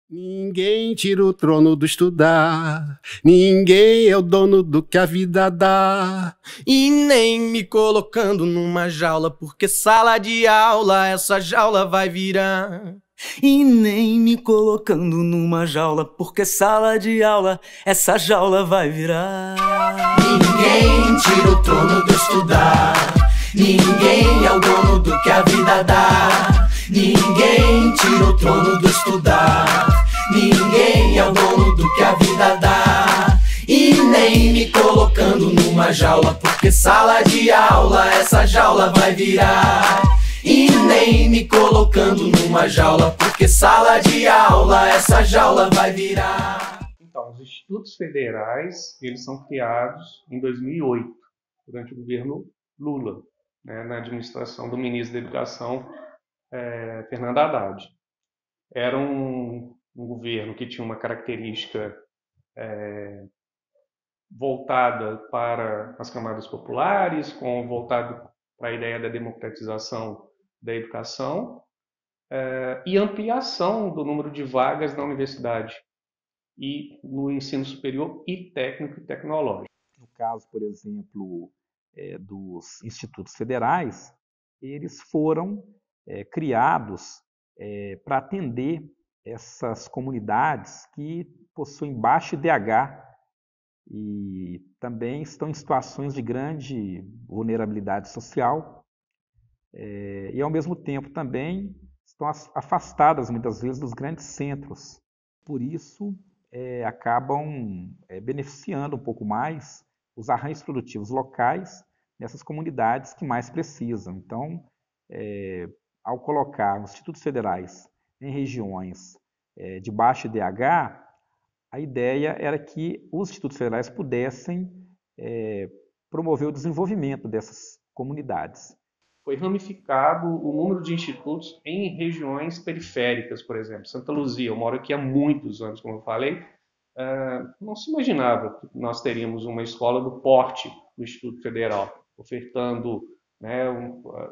Ninguém tira o trono do estudar, ninguém é o dono do que a vida dá. E nem me colocando numa jaula, porque sala de aula essa jaula vai virar. E nem me colocando numa jaula, porque sala de aula essa jaula vai virar. Ninguém tira o trono do estudar, ninguém é o dono do que a vida dá. Ninguém tira o trono do estudar, ninguém é o dono do que a vida dá. E nem me colocando numa jaula, porque sala de aula essa jaula vai virar. E nem me colocando numa jaula, porque sala de aula essa jaula vai virar. Então, os institutos federais, eles são criados em 2008, durante o governo Lula, né, na administração do ministro da Educação, Fernando Haddad. Era um governo que tinha uma característica voltada para as camadas populares, voltado para a ideia da democratização da educação e ampliação do número de vagas na universidade e no ensino superior e técnico e tecnológico. No caso, por exemplo, dos institutos federais, eles foram criados para atender essas comunidades que possuem baixo IDH e também estão em situações de grande vulnerabilidade social e, ao mesmo tempo, também estão afastadas, muitas vezes, dos grandes centros. Por isso, acabam beneficiando um pouco mais os arranjos produtivos locais nessas comunidades que mais precisam. Então, ao colocar os institutos federais em regiões de baixo IDH, a ideia era que os institutos federais pudessem promover o desenvolvimento dessas comunidades. Foi ramificado o número de institutos em regiões periféricas, por exemplo. Santa Luzia, eu moro aqui há muitos anos, como eu falei, não se imaginava que nós teríamos uma escola do porte do Instituto Federal, ofertando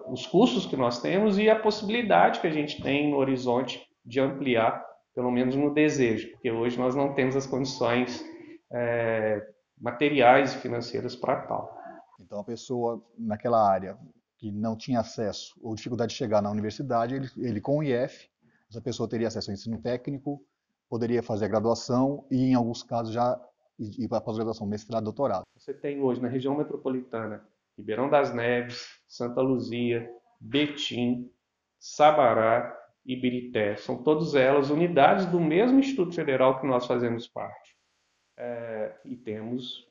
os cursos que nós temos e a possibilidade que a gente tem no horizonte de ampliar, pelo menos no desejo, porque hoje nós não temos as condições materiais e financeiras para tal. Então, a pessoa naquela área que não tinha acesso ou dificuldade de chegar na universidade, ele com o IF, essa pessoa teria acesso ao ensino técnico, poderia fazer a graduação e, em alguns casos, já ir para a pós-graduação, mestrado, doutorado. Você tem hoje na região metropolitana Ribeirão das Neves, Santa Luzia, Betim, Sabará e Ibirité. São todas elas unidades do mesmo Instituto Federal que nós fazemos parte. E temos,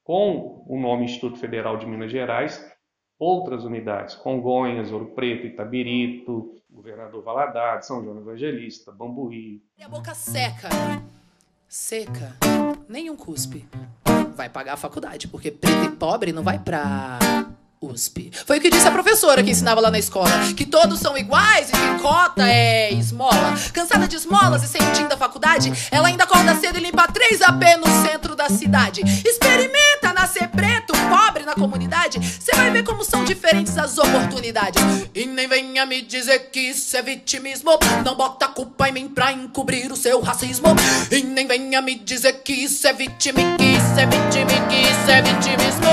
com o nome Instituto Federal de Minas Gerais, outras unidades: Congonhas, Ouro Preto, Itabirito, Governador Valadares, São João Evangelista, Bambuí. E a boca seca, nenhum cuspe. Vai pagar a faculdade, porque preto e pobre não vai pra USP. Foi o que disse a professora que ensinava lá na escola, que todos são iguais e que cota é esmola. Cansada de esmolas e sem da faculdade, ela ainda acorda cedo e limpa 3 AP no centro da cidade. Experimenta nascer preto, pobre na comunidade, cê vai ver como são diferentes as oportunidades. E nem venha me dizer que isso é vitimismo, não bota a culpa em mim pra encobrir o seu racismo. E nem venha me dizer que isso é vitimismo, que isso é vitimismo, que isso é vitimismo.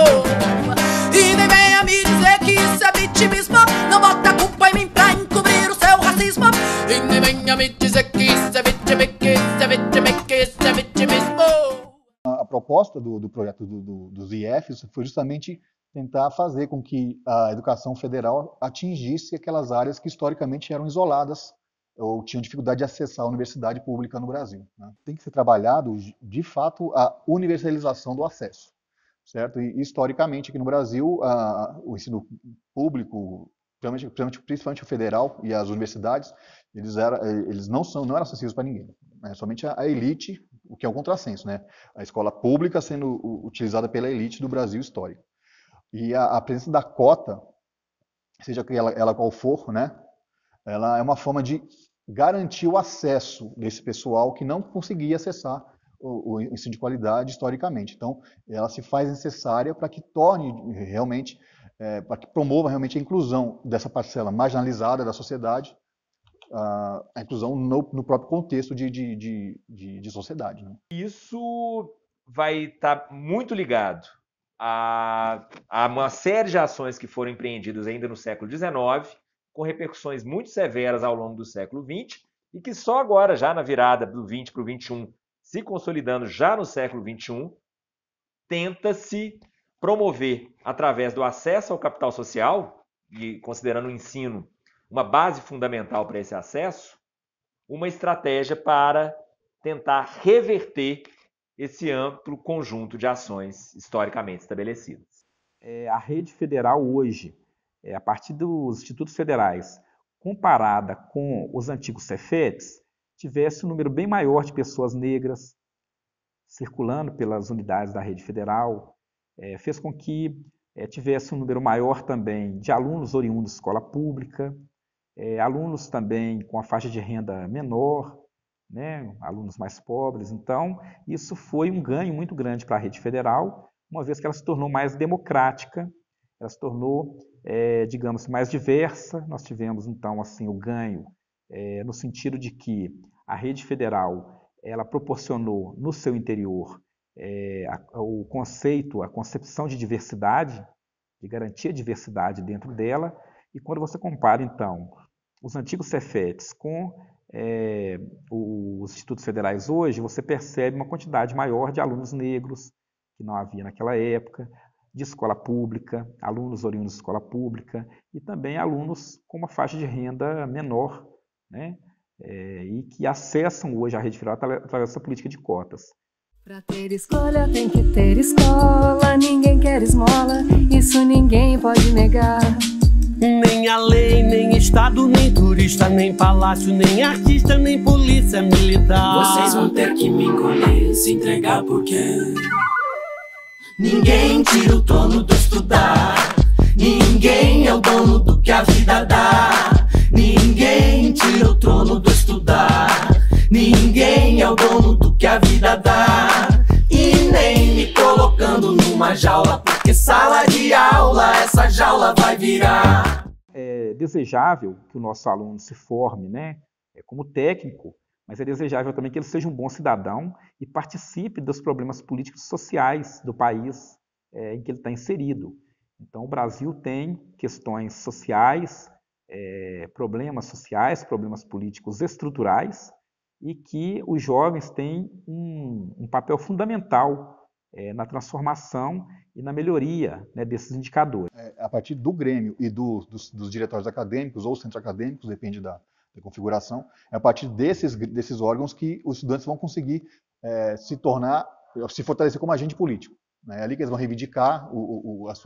E nem venha me dizer que isso é vitimismo, não bota a culpa em mim pra encobrir o seu racismo. E nem venha me dizer que isso é vitimismo, que isso é vitimismo, que isso é vitimismo. A proposta do projeto dos IFs foi justamente tentar fazer com que a educação federal atingisse aquelas áreas que historicamente eram isoladas ou tinham dificuldade de acessar a universidade pública no Brasil, né? Tem que ser trabalhado, de fato, a universalização do acesso, certo? E historicamente aqui no Brasil, o ensino público, principalmente o federal e as universidades, eles não eram acessíveis para ninguém, né? Somente a elite, o que é um contrassenso, né? A escola pública sendo utilizada pela elite do Brasil histórico. E a presença da cota, seja ela qual for, né? Ela é uma forma de garantir o acesso desse pessoal que não conseguia acessar o ensino de qualidade historicamente. Então, ela se faz necessária para que torne realmente, para que promova realmente a inclusão dessa parcela marginalizada da sociedade a inclusão no próprio contexto de sociedade, né? Isso vai estar muito ligado a uma série de ações que foram empreendidas ainda no século XIX, com repercussões muito severas ao longo do século XX, e que só agora, já na virada do 20 para o 21, se consolidando já no século 21, tenta-se promover, através do acesso ao capital social, e considerando o ensino uma base fundamental para esse acesso, uma estratégia para tentar reverter esse amplo conjunto de ações historicamente estabelecidas. A rede federal hoje, a partir dos institutos federais, comparada com os antigos Cefetes, tivesse um número bem maior de pessoas negras circulando pelas unidades da rede federal, fez com que tivesse um número maior também de alunos oriundos de escola pública, alunos também com a faixa de renda menor, né, alunos mais pobres. Então, isso foi um ganho muito grande para a rede federal, uma vez que ela se tornou mais democrática, ela se tornou, digamos, mais diversa. Nós tivemos, então, assim, o ganho no sentido de que a rede federal ela proporcionou no seu interior o conceito, a concepção de diversidade, de garantir a diversidade dentro dela. E quando você compara, então, os antigos Cefetes com os institutos federais hoje, você percebe uma quantidade maior de alunos negros, que não havia naquela época, de escola pública, alunos oriundos de escola pública, e também alunos com uma faixa de renda menor, né? E que acessam hoje a rede federal através dessa política de cotas. Pra ter escolha tem que ter escola, ninguém quer esmola, isso ninguém pode negar. Nem a lei, nem Estado, nem turista, nem palácio, nem artista, nem polícia militar. Vocês vão ter que me encolher, se entregar porque ninguém tira o trono do estudar. Ninguém é o dono do que a vida dá. Ninguém tira o trono do estudar. Ninguém é o dono do que a vida dá. E nem me colocando numa jaula, porque sala de aula essa jaula vai virar. É desejável que o nosso aluno se forme, né, como técnico, mas é desejável também que ele seja um bom cidadão e participe dos problemas políticos e sociais do país em que ele está inserido. Então, o Brasil tem questões sociais, problemas sociais, problemas políticos estruturais, e que os jovens têm um papel fundamental na transformação e na melhoria, né, desses indicadores. A partir do Grêmio e dos diretórios acadêmicos ou centros acadêmicos, depende da configuração, é a partir desses órgãos que os estudantes vão conseguir se fortalecer como agente político. É ali que eles vão reivindicar os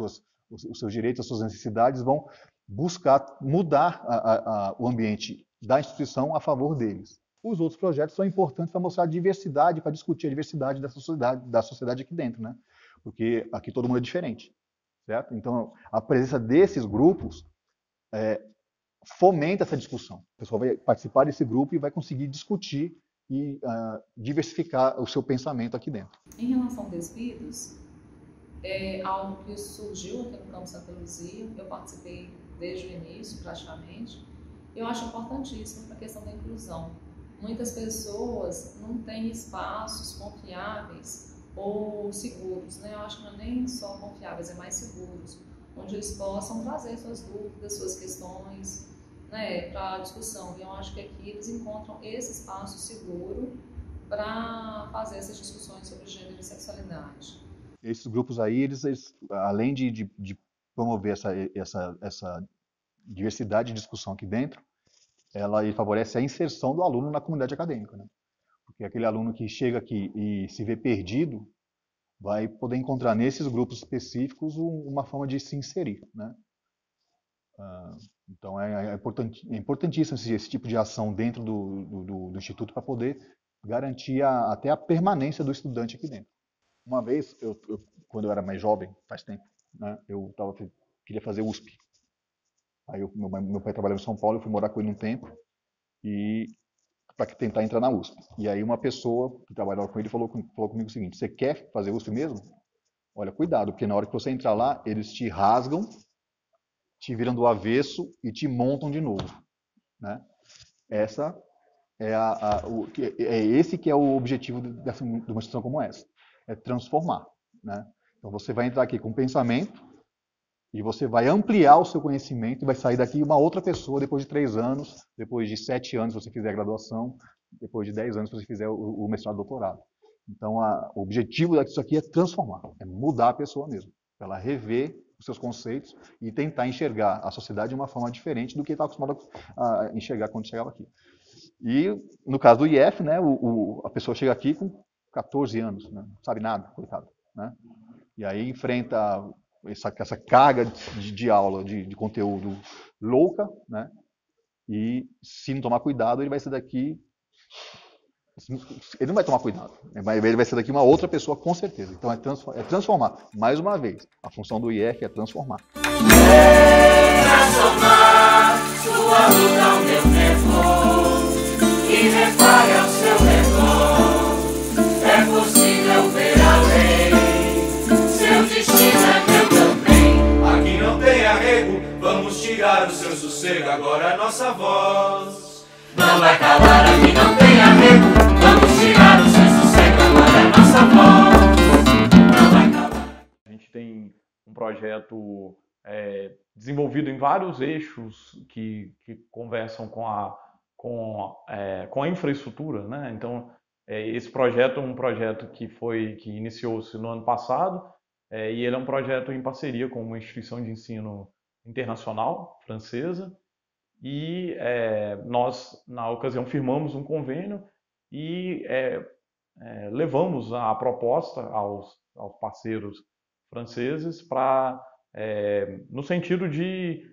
seus direitos, as suas necessidades, vão buscar mudar o ambiente da instituição a favor deles. Os outros projetos são importantes para mostrar a diversidade, para discutir a diversidade da sociedade aqui dentro, né? Porque aqui todo mundo é diferente, certo? Então, a presença desses grupos fomenta essa discussão. O pessoal vai participar desse grupo e vai conseguir discutir e diversificar o seu pensamento aqui dentro. Em relação aos despidos, é algo que surgiu aqui no Campo Santa Luzia, eu participei desde o início, praticamente. Eu acho importantíssimo para a questão da inclusão. Muitas pessoas não têm espaços confiáveis ou seguros, né? Eu acho que não é nem só confiáveis, é mais seguros, onde eles possam trazer suas dúvidas, suas questões, né, para a discussão. E eu acho que aqui eles encontram esse espaço seguro para fazer essas discussões sobre gênero e sexualidade. Esses grupos aí, eles além de promover essa diversidade de discussão aqui dentro, ela favorece a inserção do aluno na comunidade acadêmica, né? Porque aquele aluno que chega aqui e se vê perdido vai poder encontrar nesses grupos específicos uma forma de se inserir, né? Então é importantíssimo esse tipo de ação dentro do Instituto para poder garantir até a permanência do estudante aqui dentro. Uma vez, quando eu era mais jovem, faz tempo, né, eu queria fazer USP. Aí meu pai trabalhava em São Paulo, eu fui morar com ele um tempo para tentar entrar na USP. E aí uma pessoa que trabalhava com ele falou comigo o seguinte: você quer fazer USP mesmo? Olha, cuidado, porque na hora que você entrar lá, eles te rasgam, te viram do avesso e te montam de novo, né? Essa esse que é o objetivo de uma instituição como essa, é transformar, né? Então você vai entrar aqui com pensamento e você vai ampliar o seu conhecimento e vai sair daqui uma outra pessoa depois de 3 anos, depois de 7 anos se você fizer a graduação, depois de 10 anos se você fizer o mestrado e doutorado. Então o objetivo disso aqui é transformar, é mudar a pessoa mesmo, para ela rever os seus conceitos e tentar enxergar a sociedade de uma forma diferente do que estava acostumado a enxergar quando chegava aqui. E no caso do IF, né, a pessoa chega aqui com 14 anos, né, não sabe nada, coitado, né? E aí enfrenta essa carga de aula, de conteúdo louca, né? E se não tomar cuidado, ele vai ser daqui... Ele não vai tomar cuidado, ele vai ser daqui uma outra pessoa com certeza. Então é transformar. Mais uma vez, a função do IF é transformar. Transformar sua luta ao meu tempo e repare ao seu redor. É possível ver além, seu destino é meu também. Aqui não tem arrego, vamos tirar o seu sossego, agora a nossa voz não vai calar. Aqui não tem arrego, vamos tirar o seu sossego, agora a nossa voz não vai calar. A gente tem um projeto desenvolvido em vários eixos que conversam com a infraestrutura, né? Então, esse projeto é um projeto que iniciou-se no ano passado, e ele é um projeto em parceria com uma instituição de ensino internacional francesa, e nós, na ocasião, firmamos um convênio e levamos a proposta aos parceiros franceses no sentido de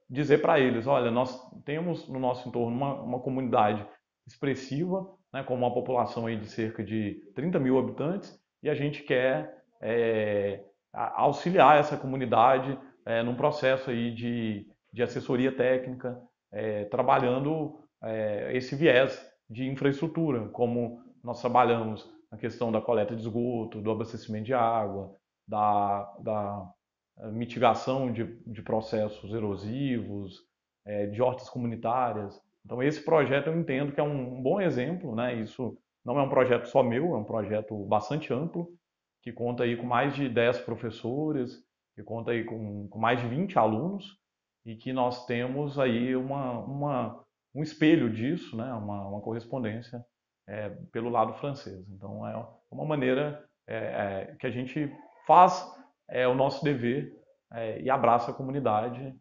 dizer para eles, olha, nós temos no nosso entorno uma comunidade expressiva, né, com uma população aí de cerca de 30 mil habitantes, e a gente quer auxiliar essa comunidade num processo aí de assessoria técnica, trabalhando esse viés de infraestrutura, como nós trabalhamos na questão da coleta de esgoto, do abastecimento de água, da mitigação de processos erosivos, de hortas comunitárias. Então esse projeto eu entendo que é um bom exemplo, né? Isso não é um projeto só meu, é um projeto bastante amplo, que conta aí com mais de 10 professores, que conta aí com mais de 20 alunos, e que nós temos aí um espelho disso, né? Uma correspondência pelo lado francês. Então é uma maneira que a gente faz o nosso dever e abraça a comunidade,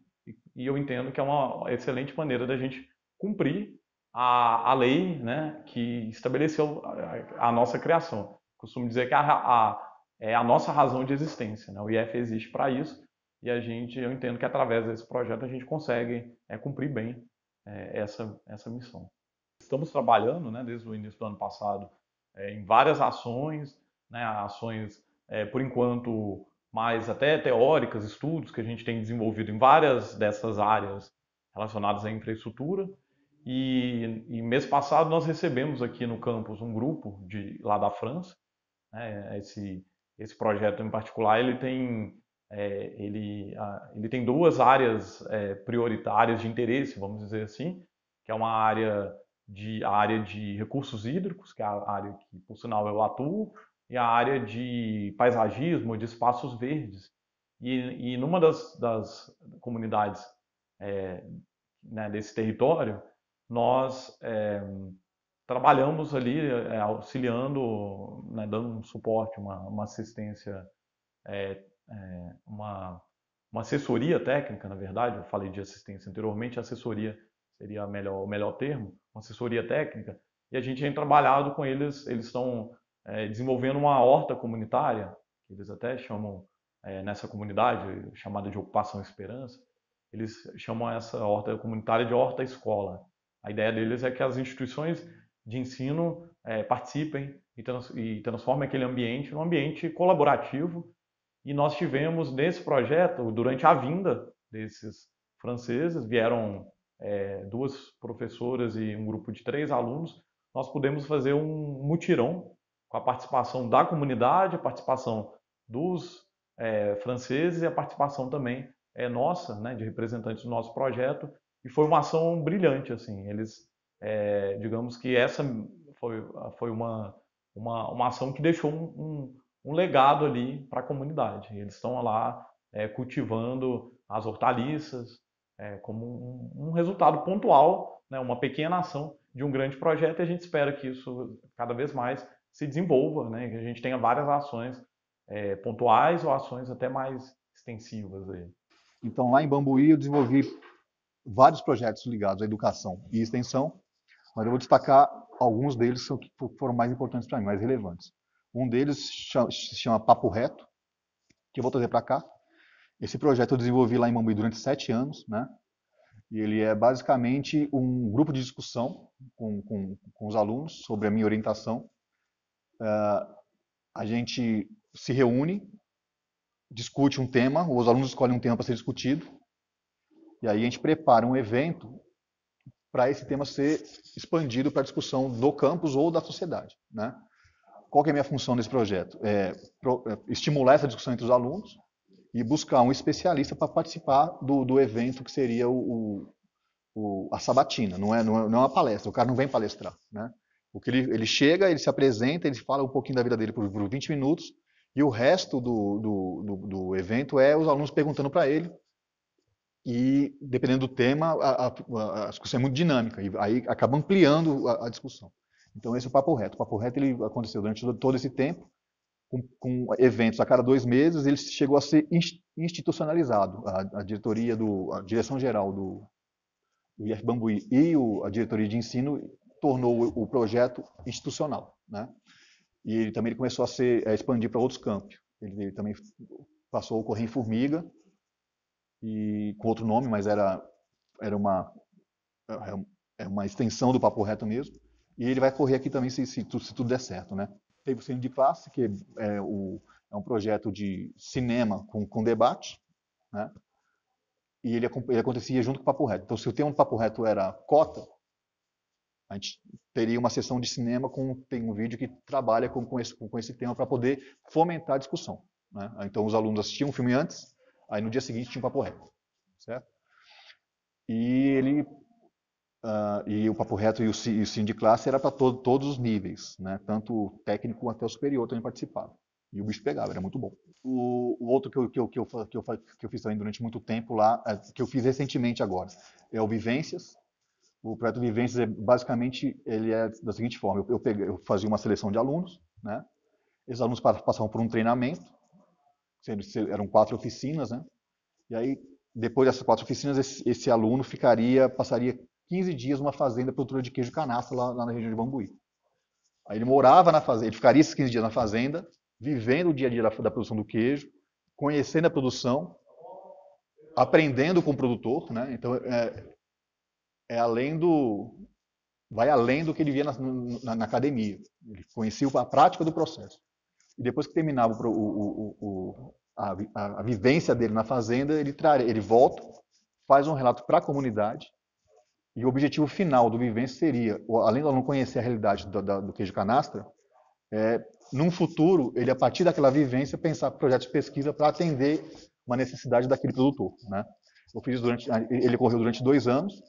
e eu entendo que é uma excelente maneira da gente cumprir a lei, né, que estabeleceu a nossa criação. Costumo dizer que é a nossa razão de existência, né? O IF existe para isso, e eu entendo que através desse projeto a gente consegue cumprir bem essa missão. Estamos trabalhando, né, desde o início do ano passado em várias ações, né, ações por enquanto mais até teóricas, estudos que a gente tem desenvolvido em várias dessas áreas relacionadas à infraestrutura. E mês passado nós recebemos aqui no campus um grupo lá da França, né? Esse projeto em particular ele tem 2 áreas prioritárias de interesse, vamos dizer assim, que é a área de recursos hídricos, que é a área que, por sinal, eu atuo, e a área de paisagismo, de espaços verdes. E numa das comunidades né, desse território, nós trabalhamos ali auxiliando, né, dando um suporte, uma assistência, uma assessoria técnica, na verdade. Eu falei de assistência anteriormente, assessoria seria o melhor termo, uma assessoria técnica, e a gente tem trabalhado com eles. Eles estão desenvolvendo uma horta comunitária, que eles até chamam nessa comunidade, chamada de Ocupação Esperança, eles chamam essa horta comunitária de horta-escola. A ideia deles é que as instituições de ensino participem e transformem aquele ambiente num ambiente colaborativo. E nós tivemos nesse projeto, durante a vinda desses franceses, vieram 2 professoras e um grupo de 3 alunos, nós pudemos fazer um mutirão com a participação da comunidade, a participação dos franceses e a participação também nossa, né, de representantes do nosso projeto. e foi uma ação brilhante, assim. Eles, digamos que essa foi uma ação que deixou um legado ali para a comunidade. Eles estão lá cultivando as hortaliças como um resultado pontual, né, uma pequena ação de um grande projeto, e a gente espera que isso cada vez mais se desenvolva, né, que a gente tenha várias ações pontuais ou ações até mais extensivas aí. Então, lá em Bambuí, eu desenvolvi vários projetos ligados à educação e extensão, mas eu vou destacar alguns deles que foram mais importantes para mim, mais relevantes. Um deles se chama Papo Reto, que eu vou trazer para cá. Esse projeto eu desenvolvi lá em Bambuí durante 7 anos, né? E ele é basicamente um grupo de discussão com os alunos sobre a minha orientação. A gente se reúne, discute um tema, os alunos escolhem um tema para ser discutido, e aí a gente prepara um evento para esse tema ser expandido para a discussão do campus ou da sociedade, né? Qual que é a minha função nesse projeto? Estimular essa discussão entre os alunos e buscar um especialista para participar do evento que seria a sabatina. Não é uma palestra, o cara não vem palestrar, né? O que ele chega, ele se apresenta, ele fala um pouquinho da vida dele por 20 minutos, e o resto do evento é os alunos perguntando para ele, e dependendo do tema, a discussão é muito dinâmica, e aí acaba ampliando a discussão. Então esse é o Papo Reto. O Papo Reto ele aconteceu durante todo esse tempo, com eventos a cada 2 meses, ele chegou a ser institucionalizado. A direção geral do IF Bambuí e a diretoria de ensino tornou o projeto institucional, né? E ele também começou a expandir para outros campos. Ele também passou a ocorrer em Formiga, e com outro nome, mas era uma extensão do Papo Reto mesmo. E ele vai correr aqui também se tudo der certo, né? Teve o Cine de Classe, que é um projeto de cinema com debate, né? E ele acontecia junto com o Papo Reto. Então, se o tema do Papo Reto era cota, a gente teria uma sessão de cinema tem um vídeo que trabalha com esse tema para poder fomentar a discussão, né? Então, os alunos assistiam o filme antes, aí no dia seguinte tinha um Papo Reto, certo? E o Papo Reto e o Cine de Classe era para todos os níveis, né? Tanto o técnico até o superior também participava. E o bicho pegava, era muito bom. O outro que eu fiz também durante muito tempo lá, que eu fiz recentemente agora, é o Vivências. O projeto Vivências, basicamente, ele é da seguinte forma: eu fazia uma seleção de alunos, né? Esses alunos passavam por um treinamento, eram 4 oficinas, né? E aí, depois dessas 4 oficinas, esse aluno passaria 15 dias numa fazenda produtora de queijo canastra lá na região de Bambuí. Aí ele morava na fazenda, ele ficaria esses 15 dias na fazenda, vivendo o dia a dia da produção do queijo, conhecendo a produção, aprendendo com o produtor, né? Então vai além do que ele via na academia. Ele conhecia a prática do processo. E depois que terminava a vivência dele na fazenda, ele volta, faz um relato para a comunidade. E o objetivo final do Vivência seria, além de não conhecer a realidade do queijo canastra, num futuro, ele, a partir daquela vivência, pensar projetos de pesquisa para atender uma necessidade daquele produtor, né? Ele ocorreu durante 2 anos,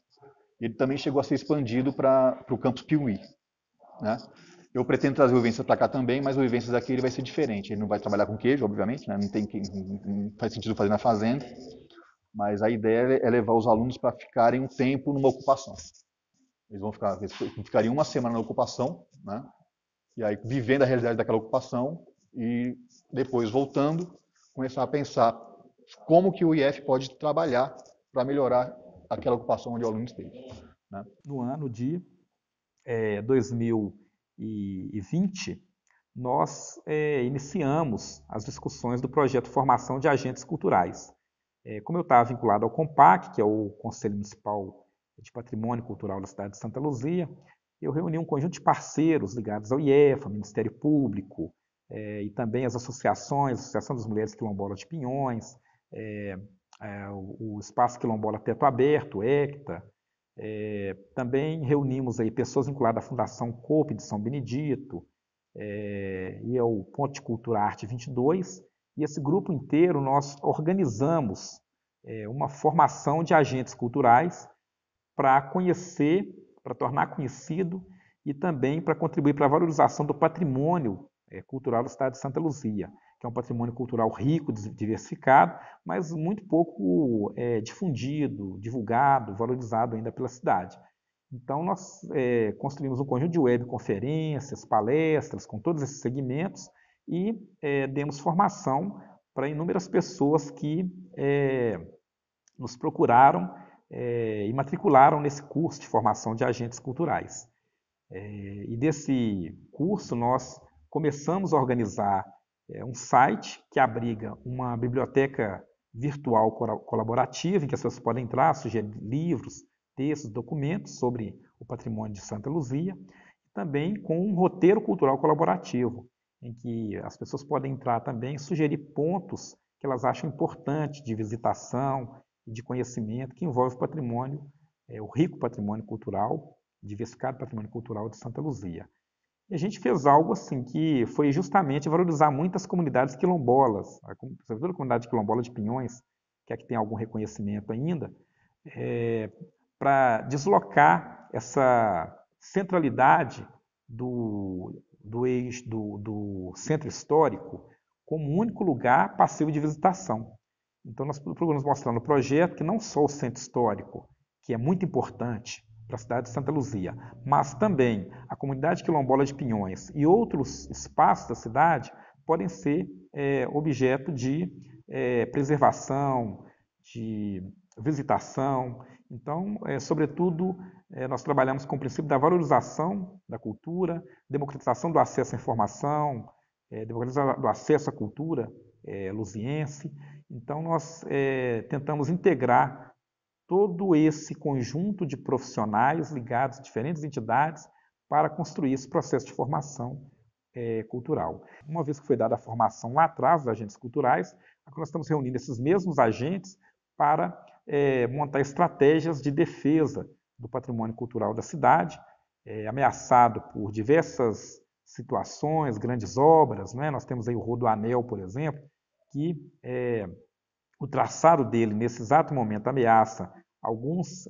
e ele também chegou a ser expandido para o campus Piuí, né? Eu pretendo trazer o Vivências para cá também, mas o Vivências aqui ele vai ser diferente. Ele não vai trabalhar com queijo, obviamente, né? Não faz sentido fazer na fazenda. Mas a ideia é levar os alunos para ficarem um tempo numa ocupação. Eles ficariam 1 semana na ocupação, né? E aí vivendo a realidade daquela ocupação e depois voltando, começar a pensar como que o IF pode trabalhar para melhorar aquela ocupação onde o aluno esteve, né? No ano de 2020, nós iniciamos as discussões do projeto Formação de Agentes Culturais. Como eu estava vinculado ao COMPAC, que é o Conselho Municipal de Patrimônio Cultural da cidade de Santa Luzia, eu reuni um conjunto de parceiros ligados ao IEF, ao Ministério Público, e também as associações, a Associação das Mulheres Quilombolas de Pinhões, o Espaço Quilombola Teto Aberto, ECTA. Também reunimos aí pessoas vinculadas à Fundação COPE de São Benedito, e ao Ponto de Cultura Arte 22, e esse grupo inteiro nós organizamos uma formação de agentes culturais para conhecer, para tornar conhecido e também para contribuir para a valorização do patrimônio cultural da cidade de Santa Luzia, que é um patrimônio cultural rico, diversificado, mas muito pouco difundido, divulgado, valorizado ainda pela cidade. Então, nós construímos um conjunto de webconferências, palestras, com todos esses segmentos e demos formação para inúmeras pessoas que nos procuraram e matricularam nesse curso de formação de agentes culturais. E desse curso, nós começamos a organizar um site que abriga uma biblioteca virtual colaborativa, em que as pessoas podem entrar, sugerir livros, textos, documentos sobre o patrimônio de Santa Luzia, e também com um roteiro cultural colaborativo, em que as pessoas podem entrar também e sugerir pontos que elas acham importantes de visitação e de conhecimento que envolve o patrimônio, o rico patrimônio cultural, diversificado patrimônio cultural de Santa Luzia. E a gente fez algo assim que foi justamente valorizar muitas comunidades quilombolas, toda a comunidade quilombola de Pinhões, que é que tem algum reconhecimento ainda, para deslocar essa centralidade do centro histórico como um único lugar passivo de visitação. Então, nós procuramos mostrar no projeto que não só o centro histórico, que é muito importante para a cidade de Santa Luzia, mas também a comunidade quilombola de Pinhões e outros espaços da cidade podem ser objeto de preservação, de visitação. Então, sobretudo, nós trabalhamos com o princípio da valorização da cultura, democratização do acesso à informação, democratização do acesso à cultura luziense. Então, nós tentamos integrar todo esse conjunto de profissionais ligados a diferentes entidades para construir esse processo de formação cultural. Uma vez que foi dada a formação lá atrás dos agentes culturais, agora nós estamos reunindo esses mesmos agentes para montar estratégias de defesa do patrimônio cultural da cidade, ameaçado por diversas situações, grandes obras, né? Nós temos aí o Rodoanel, por exemplo, que o traçado dele, nesse exato momento, ameaça algumas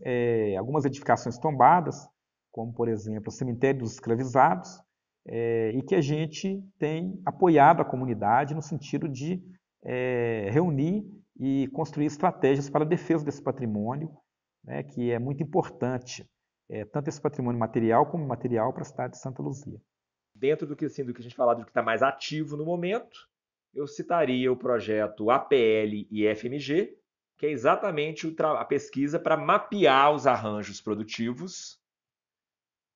edificações tombadas, como, por exemplo, o Cemitério dos Escravizados, e que a gente tem apoiado a comunidade no sentido de reunir e construir estratégias para a defesa desse patrimônio, né, que é muito importante, tanto esse patrimônio material como imaterial para a cidade de Santa Luzia. Dentro do que a gente fala do que está mais ativo no momento, eu citaria o projeto APL e FMG, que é exatamente a pesquisa para mapear os arranjos produtivos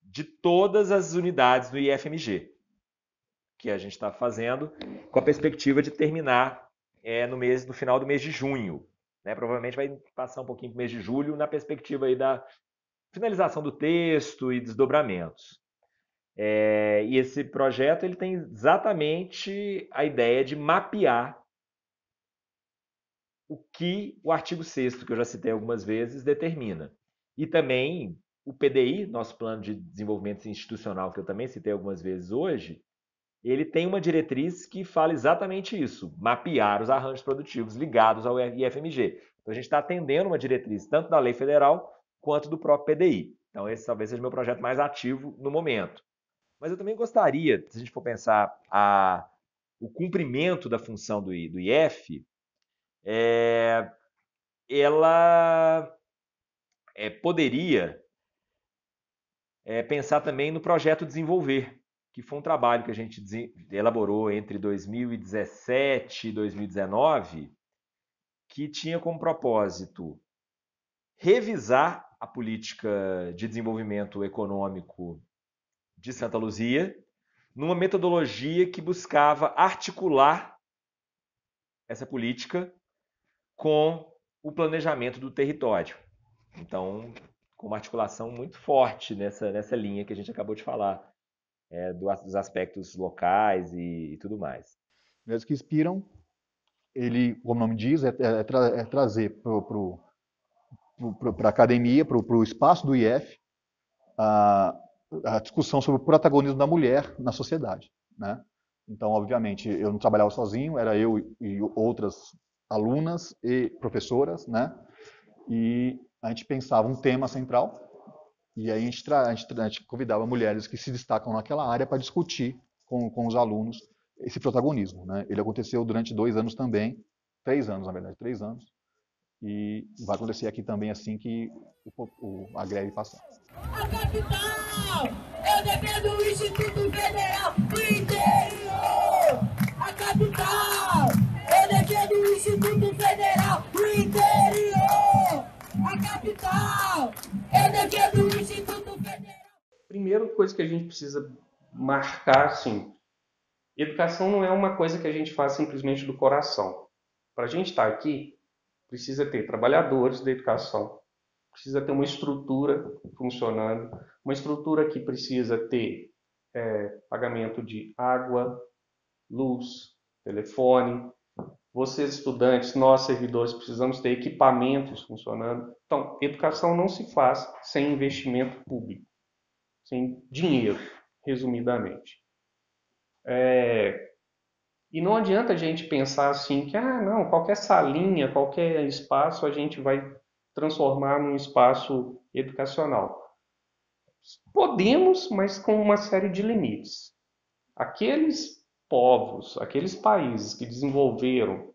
de todas as unidades do IFMG, que a gente está fazendo com a perspectiva de terminar no final do mês de junho. Né? Provavelmente vai passar um pouquinho para o mês de julho, na perspectiva aí da finalização do texto e desdobramentos. E esse projeto ele tem exatamente a ideia de mapear o que o artigo 6º, que eu já citei algumas vezes, determina. E também o PDI, nosso Plano de Desenvolvimento Institucional, que eu também citei algumas vezes hoje, ele tem uma diretriz que fala exatamente isso, mapear os arranjos produtivos ligados ao IFMG. Então a gente está atendendo uma diretriz tanto da lei federal quanto do próprio PDI. Então esse talvez seja o meu projeto mais ativo no momento. Mas eu também gostaria, se a gente for pensar o cumprimento da função do IF, ela poderia pensar também no projeto Desenvolver, que foi um trabalho que a gente elaborou entre 2017 e 2019, que tinha como propósito revisar a política de desenvolvimento econômico de Santa Luzia, numa metodologia que buscava articular essa política com o planejamento do território. Então, com uma articulação muito forte nessa linha que a gente acabou de falar, dos aspectos locais e tudo mais. Mesmo que inspiram, ele, como o nome diz, trazer para a academia, para o espaço do IF, a discussão sobre o protagonismo da mulher na sociedade, né? Então, obviamente, eu não trabalhava sozinho, era eu e outras alunas e professoras, né? E a gente pensava um tema central e aí a gente convidava mulheres que se destacam naquela área para discutir com os alunos esse protagonismo, né? Ele aconteceu durante 2 anos também, 3 anos, na verdade, 3 anos, e vai acontecer aqui também assim que a greve passar. A capital, eu defendo o Instituto Federal do Interior. A capital, eu defendo o Instituto Federal do Interior. A capital, eu defendo o Instituto Federal. Primeira coisa que a gente precisa marcar, assim, educação não é uma coisa que a gente faz simplesmente do coração. Para a gente estar aqui, precisa ter trabalhadores da educação, precisa ter uma estrutura funcionando, uma estrutura que precisa ter pagamento de água, luz, telefone. Vocês, estudantes, nós, servidores, precisamos ter equipamentos funcionando. Então, educação não se faz sem investimento público, sem dinheiro, resumidamente. E não adianta a gente pensar assim que, não, qualquer salinha, qualquer espaço a gente vai transformar num espaço educacional. Podemos, mas com uma série de limites. Aqueles povos, aqueles países que desenvolveram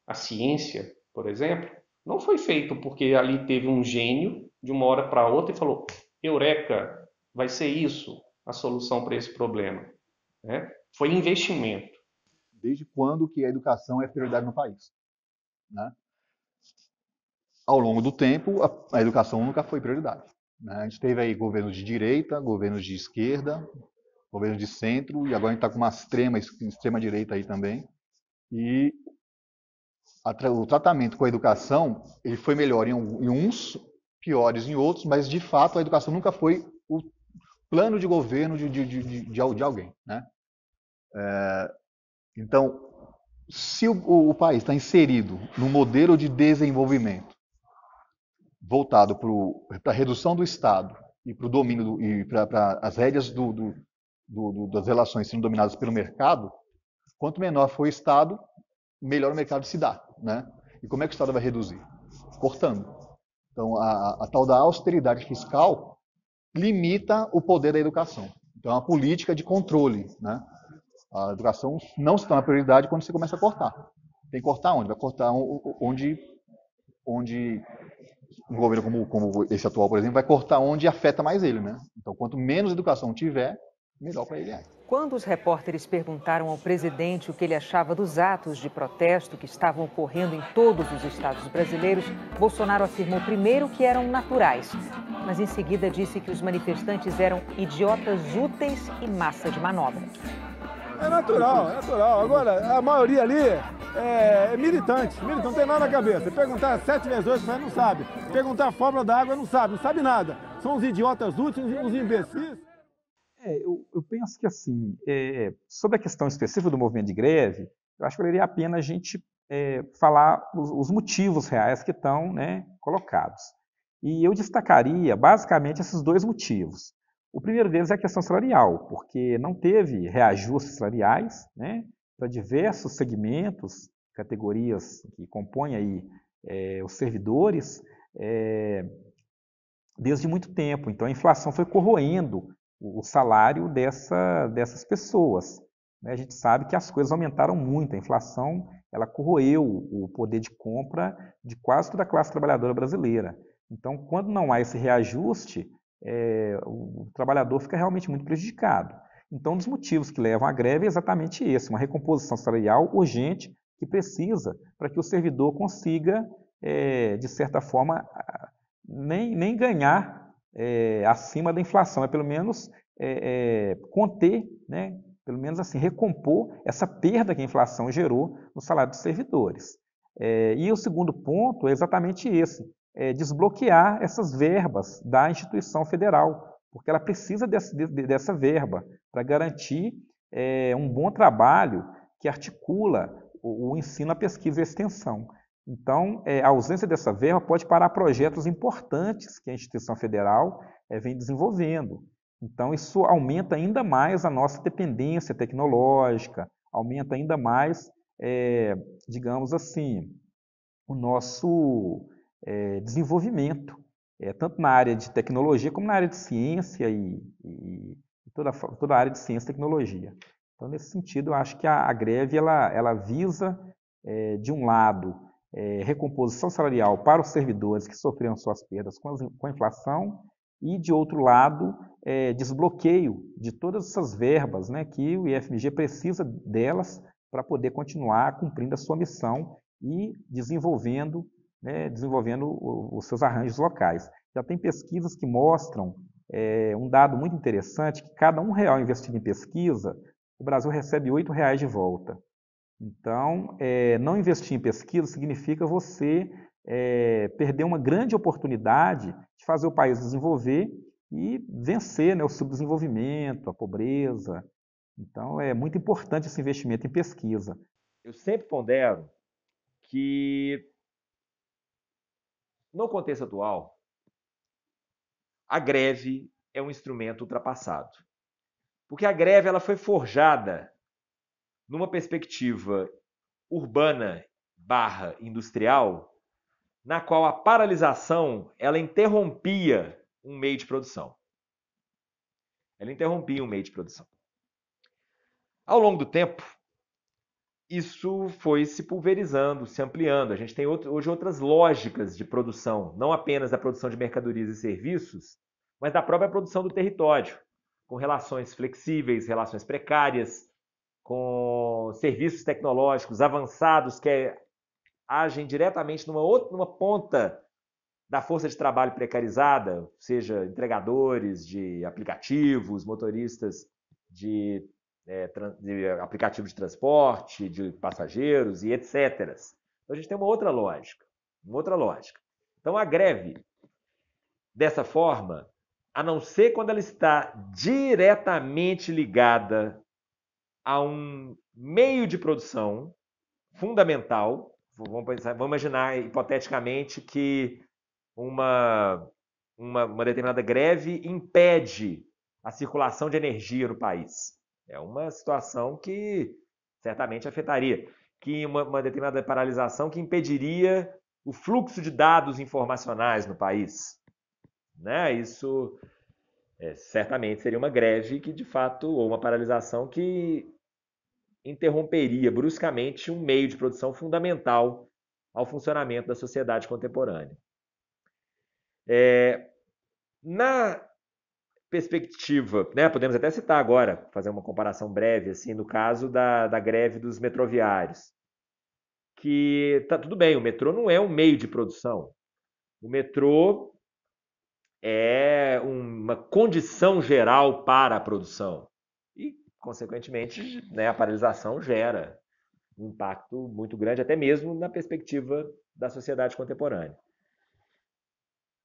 a ciência, por exemplo, não foi feito porque ali teve um gênio de uma hora para outra e falou: Eureka, vai ser isso a solução para esse problema. Né? Foi investimento. Desde quando que a educação é prioridade no país? Né? Ao longo do tempo, a educação nunca foi prioridade. Né? A gente teve aí governos de direita, governos de esquerda, governos de centro, e agora a gente está com uma extrema direita aí também. E o tratamento com a educação ele foi melhor em uns, piores em outros, mas de fato a educação nunca foi o plano de governo de alguém. Né? Então, se o país está inserido num modelo de desenvolvimento voltado para a redução do Estado e para o domínio e para as rédeas das relações sendo dominadas pelo mercado, quanto menor for o Estado, melhor o mercado se dá. Né? E como é que o Estado vai reduzir? Cortando. Então, a tal da austeridade fiscal limita o poder da educação. Então, é uma política de controle. Né? A educação não se torna prioridade quando você começa a cortar. Tem que cortar onde? Vai cortar onde um governo como esse atual, por exemplo, vai cortar onde afeta mais ele. Né? Então, quanto menos educação tiver, melhor para ele é. Quando os repórteres perguntaram ao presidente o que ele achava dos atos de protesto que estavam ocorrendo em todos os estados brasileiros, Bolsonaro afirmou primeiro que eram naturais, mas em seguida disse que os manifestantes eram idiotas úteis e massa de manobra. É natural, é natural. Agora, a maioria ali é militante, não tem nada na cabeça. Perguntar 7 vezes 8, não sabe. Perguntar a fórmula da água, não sabe nada. São os idiotas úteis, os imbecis. Eu penso que, assim, sobre a questão específica do movimento de greve, eu acho que valeria a pena a gente falar os motivos reais que estão, né, colocados. E eu destacaria, basicamente, esses 2 motivos. O primeiro deles é a questão salarial, porque não teve reajustes salariais, né, para diversos segmentos, categorias que compõem aí, os servidores, desde muito tempo. Então, a inflação foi corroendo o salário dessas pessoas. A gente sabe que as coisas aumentaram muito, a inflação ela corroeu o poder de compra de quase toda a classe trabalhadora brasileira. Então, quando não há esse reajuste, o trabalhador fica realmente muito prejudicado. Então, um dos motivos que levam à greve é exatamente esse, uma recomposição salarial urgente que precisa para que o servidor consiga, de certa forma, nem ganhar acima da inflação, pelo menos conter, né, pelo menos assim, recompor essa perda que a inflação gerou no salário dos servidores. E o segundo ponto é exatamente esse, desbloquear essas verbas da instituição federal, porque ela precisa dessa verba para garantir um bom trabalho que articula o ensino, a pesquisa e a extensão. Então, a ausência dessa verba pode parar projetos importantes que a instituição federal vem desenvolvendo. Então, isso aumenta ainda mais a nossa dependência tecnológica, aumenta ainda mais, digamos assim, o nosso desenvolvimento, tanto na área de tecnologia como na área de ciência e toda a área de ciência e tecnologia. Então, nesse sentido, eu acho que a greve ela visa, de um lado, recomposição salarial para os servidores que sofreram suas perdas com a inflação e, de outro lado, desbloqueio de todas essas verbas, né, que o IFMG precisa delas para poder continuar cumprindo a sua missão e desenvolvendo os seus arranjos locais. Já tem pesquisas que mostram um dado muito interessante, que cada R$1 investido em pesquisa, o Brasil recebe R$8 de volta. Então, não investir em pesquisa significa você perder uma grande oportunidade de fazer o país desenvolver e vencer, né, o subdesenvolvimento, a pobreza. Então, é muito importante esse investimento em pesquisa. Eu sempre pondero que, no contexto atual, a greve é um instrumento ultrapassado. Porque a greve ela foi forjada numa perspectiva urbana / industrial, na qual a paralisação ela interrompia um meio de produção. Ao longo do tempo, isso foi se pulverizando, se ampliando. A gente tem hoje outras lógicas de produção, não apenas da produção de mercadorias e serviços, mas da própria produção do território, com relações flexíveis, relações precárias, com serviços tecnológicos avançados que agem diretamente numa ponta da força de trabalho precarizada, seja entregadores de aplicativos, motoristas de aplicativo de transporte, de passageiros e etc. Então a gente tem uma outra lógica. Então a greve, dessa forma, a não ser quando ela está diretamente ligada a um meio de produção fundamental, vamos imaginar hipoteticamente que uma determinada greve impede a circulação de energia no país. É uma situação que certamente afetaria. Que uma determinada paralisação que impediria o fluxo de dados informacionais no país. Né? Isso certamente seria uma greve que, de fato, ou uma paralisação que interromperia bruscamente um meio de produção fundamental ao funcionamento da sociedade contemporânea. Na perspectiva, né, podemos até citar agora, fazer uma comparação breve, assim, no caso da greve dos metroviários, que tá tudo bem, o metrô não é um meio de produção. O metrô é uma condição geral para a produção. E, consequentemente, né, a paralisação gera um impacto muito grande, até mesmo na perspectiva da sociedade contemporânea.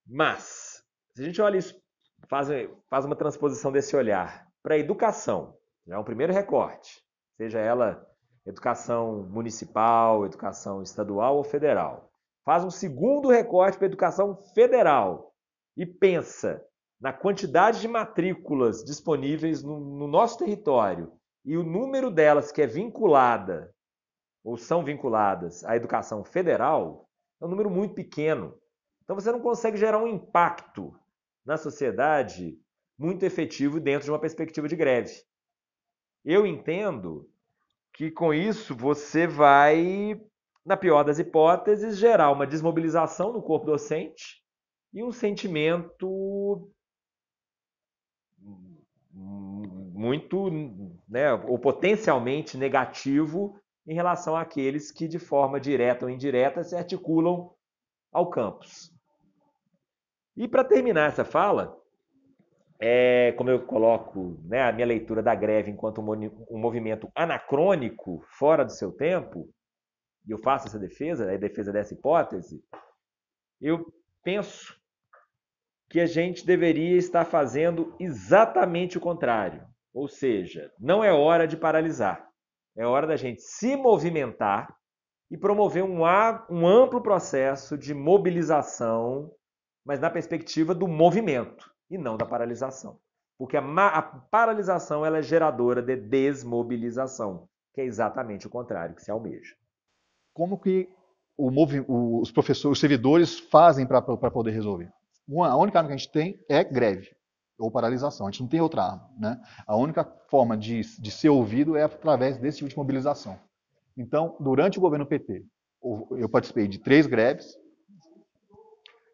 Mas, se a gente olha isso, faz uma transposição desse olhar para a educação, é um primeiro recorte, seja ela educação municipal, educação estadual ou federal. Faz um segundo recorte para a educação federal e pensa na quantidade de matrículas disponíveis no nosso território e o número delas que é vinculada ou são vinculadas à educação federal, é um número muito pequeno. Então você não consegue gerar um impacto na sociedade muito efetivo dentro de uma perspectiva de greve. Eu entendo que com isso você vai, na pior das hipóteses, gerar uma desmobilização no corpo docente e um sentimento muito, né, ou potencialmente negativo em relação àqueles que de forma direta ou indireta se articulam ao campus. E para terminar essa fala, como eu coloco, né, a minha leitura da greve enquanto um movimento anacrônico, fora do seu tempo, e eu faço essa defesa, a defesa dessa hipótese, eu penso que a gente deveria estar fazendo exatamente o contrário. Ou seja, não é hora de paralisar. É hora da gente se movimentar e promover um amplo processo de mobilização, mas na perspectiva do movimento e não da paralisação. Porque a paralisação ela é geradora de desmobilização, que é exatamente o contrário que se almeja. Como que os professores, os servidores fazem para poder resolver? A única arma que a gente tem é greve ou paralisação. A gente não tem outra arma, né? A única forma de ser ouvido é através desse tipo de mobilização. Então, durante o governo PT, eu participei de 3 greves,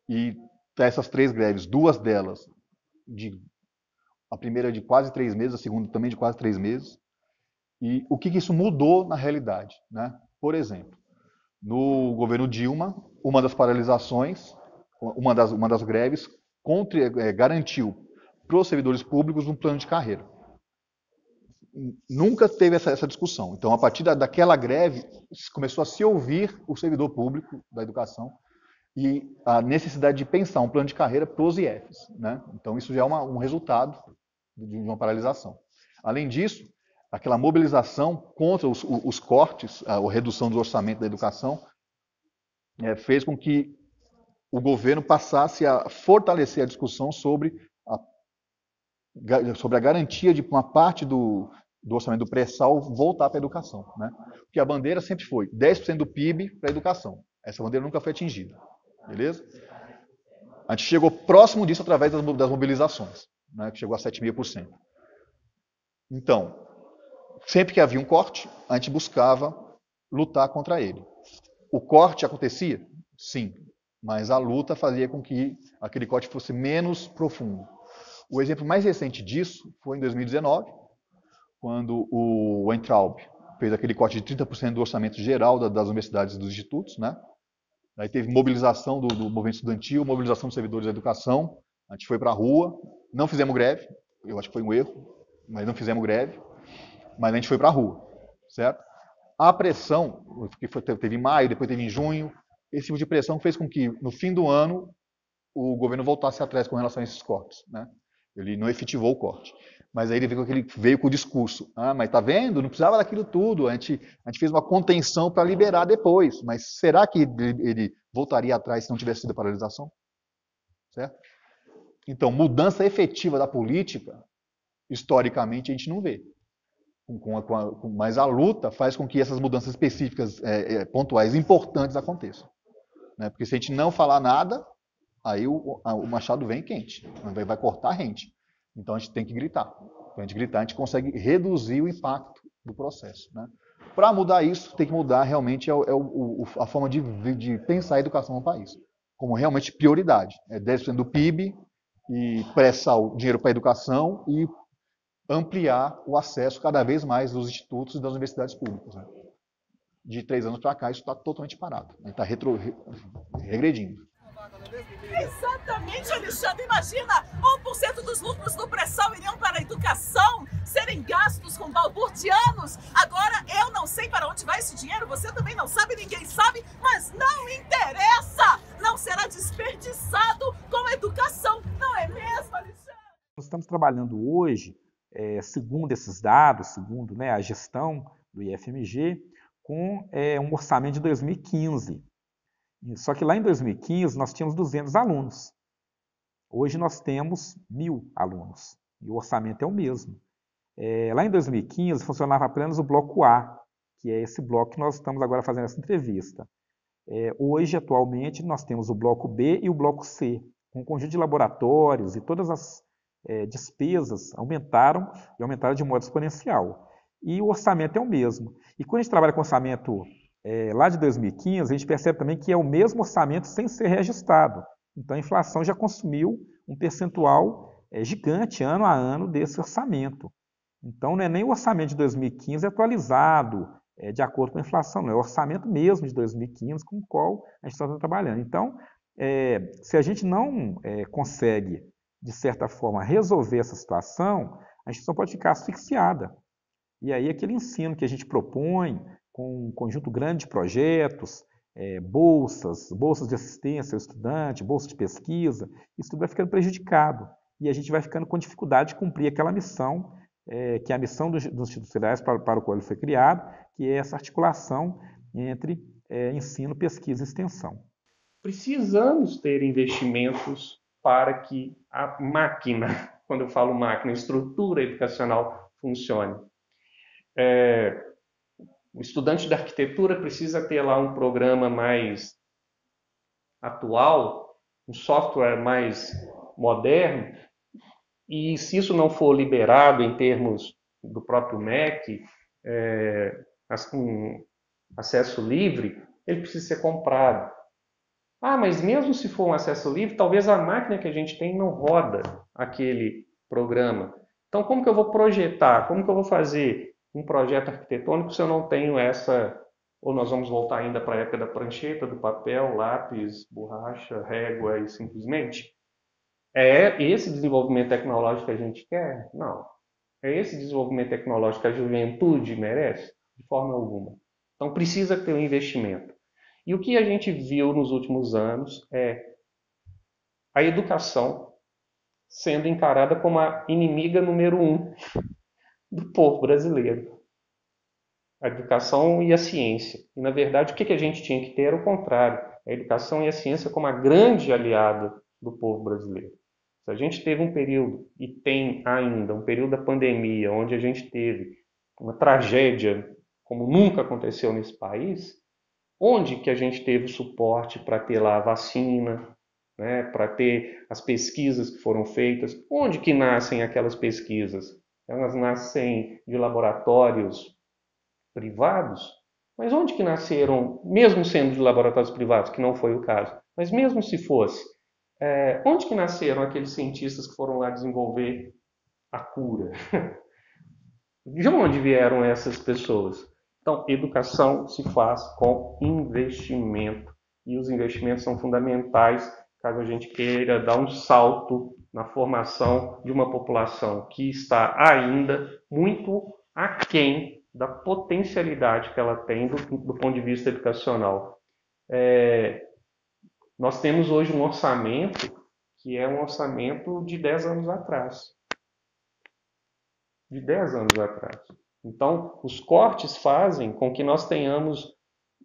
e essas 3 greves, 2 delas, a primeira de quase 3 meses, a segunda também de quase 3 meses. E o que isso mudou na realidade, né? Por exemplo, no governo Dilma, uma das paralisações, uma das greves, garantiu para os servidores públicos um plano de carreira. Nunca teve essa discussão. Então, a partir daquela greve, começou a se ouvir o servidor público da educação e a necessidade de pensar um plano de carreira para os IFs, né? Então, isso já é um resultado de uma paralisação. Além disso, aquela mobilização contra os cortes, a redução do orçamento da educação, fez com que o governo passasse a fortalecer a discussão sobre a garantia de uma parte do orçamento do pré-sal voltar para a educação, né? Porque a bandeira sempre foi 10% do PIB para a educação. Essa bandeira nunca foi atingida. Beleza? A gente chegou próximo disso através das mobilizações, né? Que chegou a 7,5%. Então, sempre que havia um corte, a gente buscava lutar contra ele. O corte acontecia? Sim. Mas a luta fazia com que aquele corte fosse menos profundo. O exemplo mais recente disso foi em 2019, quando o Weintraub fez aquele corte de 30% do orçamento geral das universidades e dos institutos, né? Aí teve mobilização do movimento estudantil, mobilização dos servidores da educação, a gente foi para a rua, não fizemos greve, eu acho que foi um erro, mas não fizemos greve, mas a gente foi para a rua, certo? A pressão, que teve em maio, depois teve em junho, esse tipo de pressão fez com que, no fim do ano, o governo voltasse atrás com relação a esses cortes, né? Ele não efetivou o corte. Mas aí ele veio com o discurso. Mas tá vendo? Não precisava daquilo tudo. A gente fez uma contenção para liberar depois. Mas será que ele voltaria atrás se não tivesse sido a paralisação? Certo? Então, mudança efetiva da política, historicamente, a gente não vê. Mas a luta faz com que essas mudanças específicas, pontuais, importantes aconteçam. Né? Porque se a gente não falar nada, aí o machado vem quente, vai cortar a rente. Então a gente tem que gritar. Quando a gente gritar, a gente consegue reduzir o impacto do processo. Né? Para mudar isso, tem que mudar realmente a forma de pensar a educação no país. Como realmente prioridade. 10% do PIB, e prestar o dinheiro para a educação e ampliar o acesso cada vez mais dos institutos e das universidades públicas. Né? De 3 anos para cá, isso está totalmente parado. Está regredindo. Exatamente, Alexandre. Imagina, 1% dos lucros do pré-sal iriam para a educação, serem gastos com balburdianos. Agora, eu não sei para onde vai esse dinheiro, você também não sabe, ninguém sabe, mas não interessa! Não será desperdiçado com a educação, não é mesmo, Alexandre? Nós estamos trabalhando hoje, segundo esses dados, segundo, né, a gestão do IFMG, com um orçamento de 2015. Só que lá em 2015 nós tínhamos 200 alunos. Hoje nós temos 1.000 alunos. E o orçamento é o mesmo. Lá em 2015 funcionava apenas o bloco A, que é esse bloco que nós estamos agora fazendo essa entrevista. Hoje, atualmente, nós temos o bloco B e o bloco C, com um conjunto de laboratórios e todas as despesas aumentaram e aumentaram de modo exponencial. E o orçamento é o mesmo. E quando a gente trabalha com orçamento lá de 2015, a gente percebe também que é o mesmo orçamento sem ser reajustado. Então, a inflação já consumiu um percentual gigante, ano a ano, desse orçamento. Então, não é nem o orçamento de 2015 atualizado de acordo com a inflação, não é o orçamento mesmo de 2015 com o qual a gente está trabalhando. Então, se a gente não consegue, de certa forma, resolver essa situação, a instituição pode ficar asfixiada. E aí, aquele ensino que a gente propõe, com um conjunto grande de projetos, bolsas de assistência ao estudante, bolsas de pesquisa, isso tudo vai ficando prejudicado. E a gente vai ficando com dificuldade de cumprir aquela missão, que é a missão dos institutos federais para o qual ele foi criado, que é essa articulação entre ensino, pesquisa e extensão. Precisamos ter investimentos para que a máquina, quando eu falo máquina, estrutura educacional funcione. O estudante de arquitetura precisa ter lá um programa mais atual, um software mais moderno, e se isso não for liberado em termos do próprio MEC, com acesso livre, ele precisa ser comprado. Ah, mas mesmo se for um acesso livre, talvez a máquina que a gente tem não roda aquele programa. Então, como que eu vou projetar? Como que eu vou fazer um projeto arquitetônico se eu não tenho essa... Ou nós vamos voltar ainda para a época da prancheta, do papel, lápis, borracha, régua e simplesmente? É esse desenvolvimento tecnológico que a gente quer? Não. É esse desenvolvimento tecnológico que a juventude merece? De forma alguma. Então, precisa ter um investimento. E o que a gente viu nos últimos anos é a educação sendo encarada como a inimiga número 1 do povo brasileiro. A educação e a ciência. E, na verdade, o que a gente tinha que ter era o contrário. A educação e a ciência como a grande aliada do povo brasileiro. Se a gente teve um período, e tem ainda, um período da pandemia, onde a gente teve uma tragédia como nunca aconteceu nesse país, onde que a gente teve o suporte para ter lá a vacina, né, para ter as pesquisas que foram feitas? Onde que nascem aquelas pesquisas? Elas nascem de laboratórios privados? Mas onde que nasceram, mesmo sendo de laboratórios privados, que não foi o caso, mas mesmo se fosse, onde que nasceram aqueles cientistas que foram lá desenvolver a cura? De onde vieram essas pessoas? Então, educação se faz com investimento. E os investimentos são fundamentais caso a gente queira dar um salto na formação de uma população que está ainda muito aquém da potencialidade que ela tem do ponto de vista educacional. Nós temos hoje um orçamento que é um orçamento de 10 anos atrás. De 10 anos atrás. Então, os cortes fazem com que nós tenhamos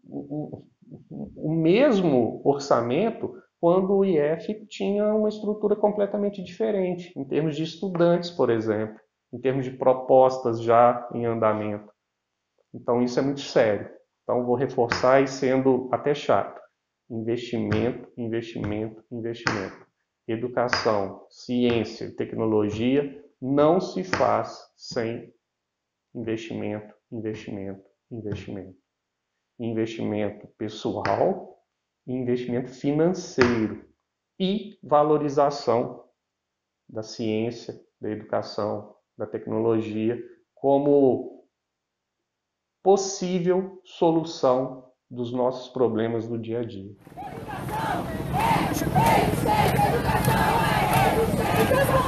o mesmo orçamento quando o IF tinha uma estrutura completamente diferente, em termos de estudantes, por exemplo, em termos de propostas já em andamento. Então, isso é muito sério. Então, vou reforçar e sendo até chato. Investimento, investimento, investimento. Educação, ciência e tecnologia não se faz sem investimento, investimento, investimento. Investimento pessoal e investimento financeiro. E valorização da ciência, da educação, da tecnologia como possível solução dos nossos problemas do dia a dia. Educação é resistência, educação é resistência.